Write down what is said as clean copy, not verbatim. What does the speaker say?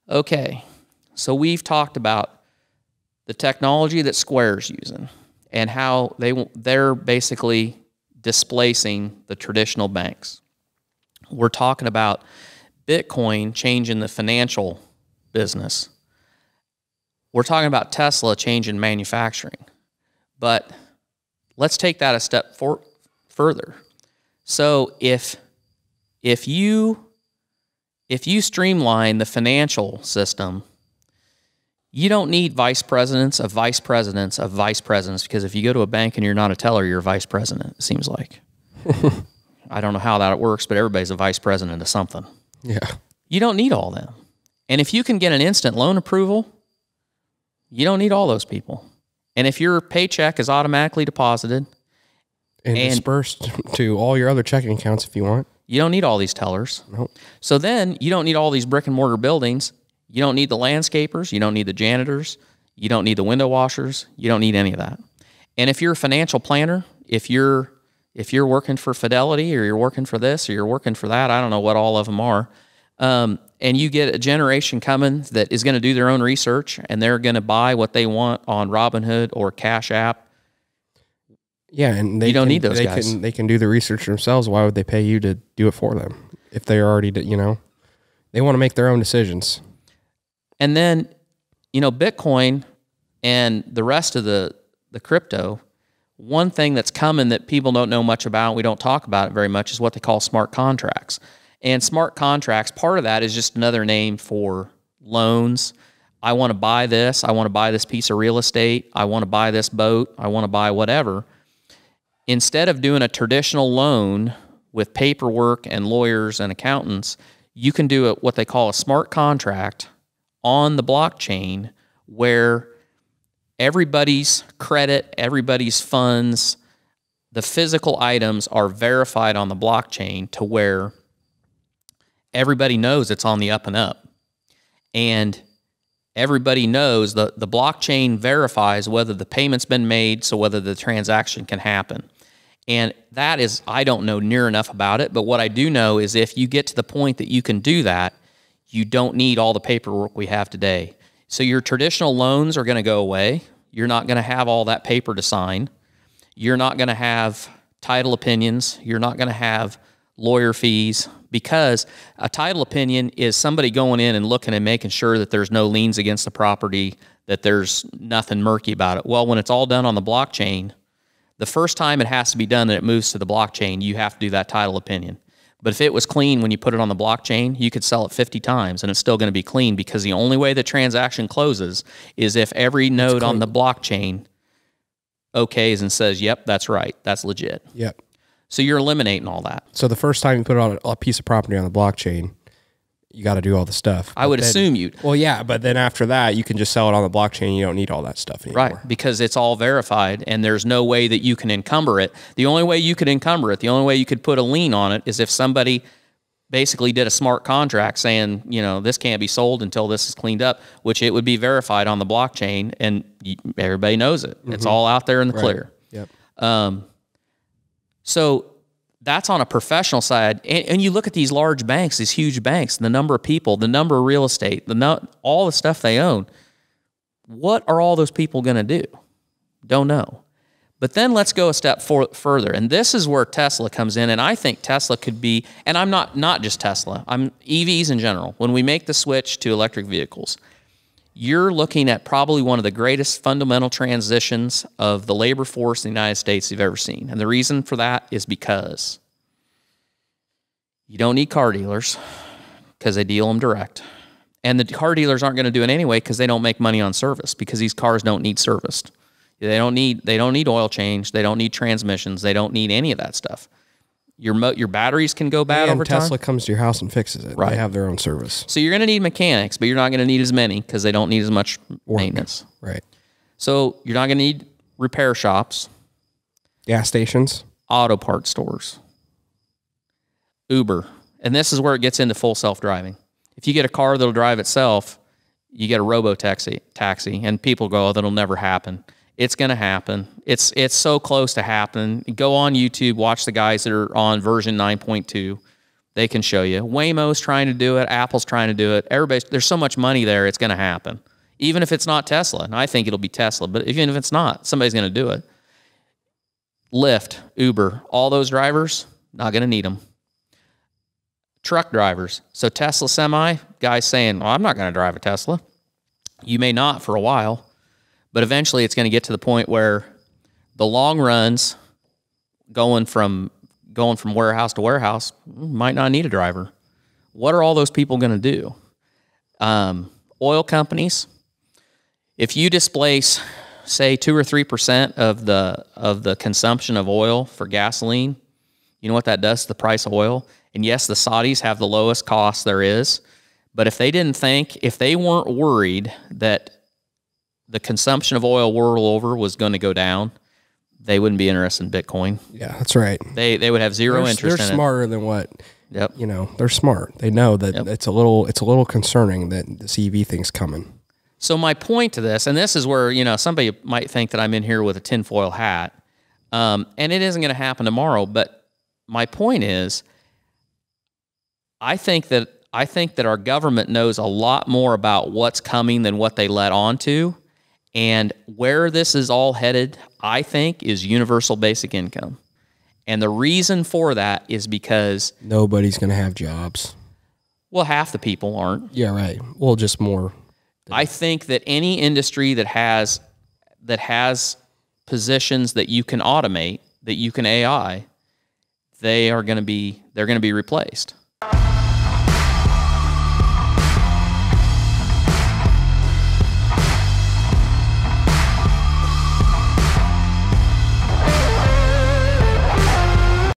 Okay, so we've talked about the technology that Square's using and how they're basically displacing the traditional banks. We're talking about Bitcoin changing the financial business. We're talking about Tesla changing manufacturing. But let's take that a step further. So if you streamline the financial system, you don't need vice presidents of vice presidents of vice presidents, because if you go to a bank and you're not a teller, you're a vice president, it seems like. I don't know how that works, but everybody's a vice president of something. Yeah. You don't need all them. And if you can get an instant loan approval, you don't need all those people. And if your paycheck is automatically deposited and dispersed to all your other checking accounts if you want, you don't need all these tellers. Nope. So then you don't need all these brick and mortar buildings. You don't need the landscapers. You don't need the janitors. You don't need the window washers. You don't need any of that. And if you're a financial planner, if you're working for Fidelity, or you're working for this, or you're working for that, I don't know what all of them are, and you get a generation coming that is going to do their own research, and they're going to buy what they want on Robinhood or Cash App. Yeah, and you don't need those guys. They can do the research themselves. Why would they pay you to do it for them if they already, they want to make their own decisions. And then, Bitcoin and the rest of the crypto, one thing that's coming that people don't know much about, we don't talk about it very much, is what they call smart contracts. And smart contracts, part of that is just another name for loans. I want to buy this. I want to buy this piece of real estate. I want to buy this boat. I want to buy whatever. Instead of doing a traditional loan with paperwork and lawyers and accountants, you can do what they call a smart contract on the blockchain, where everybody's credit, everybody's funds, the physical items are verified on the blockchain to where everybody knows it's on the up and up. And everybody knows the blockchain verifies whether the payment's been made, so whether the transaction can happen. And that is, I don't know near enough about it, but what I do know is if you get to the point that you can do that, you don't need all the paperwork we have today. So your traditional loans are going to go away. You're not going to have all that paper to sign. You're not going to have title opinions. You're not going to have lawyer fees, because a title opinion is somebody going in and looking and making sure that there's no liens against the property, that there's nothing murky about it. Well, when it's all done on the blockchain, the first time it has to be done and it moves to the blockchain, you have to do that title opinion. But if it was clean when you put it on the blockchain, you could sell it 50 times and it's still going to be clean, because the only way the transaction closes is if every node on the blockchain okays and says, yep, that's right, that's legit. Yep. So you're eliminating all that. So the first time you put it on a piece of property on the blockchain, you got to do all the stuff. I would assume you'd. Well, yeah, but then after that, you can just sell it on the blockchain. You don't need all that stuff anymore. Right, because it's all verified, and there's no way that you can encumber it. The only way you could encumber it, the only way you could put a lien on it, is if somebody basically did a smart contract saying, this can't be sold until this is cleaned up, which it would be verified on the blockchain, and everybody knows it. Mm-hmm. It's all out there in the clear. Yep. So that's on a professional side. And you look at these large banks, these huge banks, the number of people, the number of real estate, all the stuff they own. What are all those people going to do? Don't know. But then let's go a step further. And this is where Tesla comes in. And I think Tesla could be, and I'm not just Tesla, I'm EVs in general. When we make the switch to electric vehicles, you're looking at probably one of the greatest fundamental transitions of the labor force in the United States you've ever seen. And the reason for that is because you don't need car dealers, because they deal them direct. And the car dealers aren't going to do it anyway, because they don't make money on service, because these cars don't need serviced. They don't need oil change. They don't need transmissions. They don't need any of that stuff. Your batteries can go bad over time. Tesla comes to your house and fixes it. Right. They have their own service. So you're going to need mechanics, but you're not going to need as many, because they don't need as much maintenance. Right. So you're not going to need repair shops. Gas stations. Auto parts stores. Uber. And this is where it gets into full self-driving. If you get a car that'll drive itself, you get a robo-taxi, and people go, oh, that'll never happen. It's going to happen. It's so close to happening. Go on YouTube, watch the guys that are on version 9.2. They can show you. Waymo's trying to do it. Apple's trying to do it. There's so much money there, it's going to happen. Even if it's not Tesla, and I think it'll be Tesla, but even if it's not, somebody's going to do it. Lyft, Uber, all those drivers, not going to need them. Truck drivers. So Tesla Semi, guys saying, well, I'm not going to drive a Tesla. You may not for a while, but eventually it's going to get to the point where the long runs going from warehouse to warehouse might not need a driver. What are all those people going to do? Oil companies, if you displace, say, 2 or 3% of the consumption of oil for gasoline, you know what that does to the price of oil? And yes, the Saudis have the lowest cost there is, but if they weren't worried that the consumption of oil world over was going to go down, they wouldn't be interested in Bitcoin. Yeah, that's right. They would have zero interest in it. They're smarter than what. Yep. You know, they're smart. They know that it's a little concerning that this EV thing's coming. So my point to this, and this is where, you know, somebody might think that I'm in here with a tinfoil hat, and it isn't going to happen tomorrow, but my point is, I think that our government knows a lot more about what's coming than what they let on to. And where this is all headed, I think, is universal basic income. And the reason for that is because nobody's going to have jobs. Well, half the people aren't. Yeah, right. Well, just more. I think that any industry that has positions that you can automate, that you can AI, they're going to be replaced.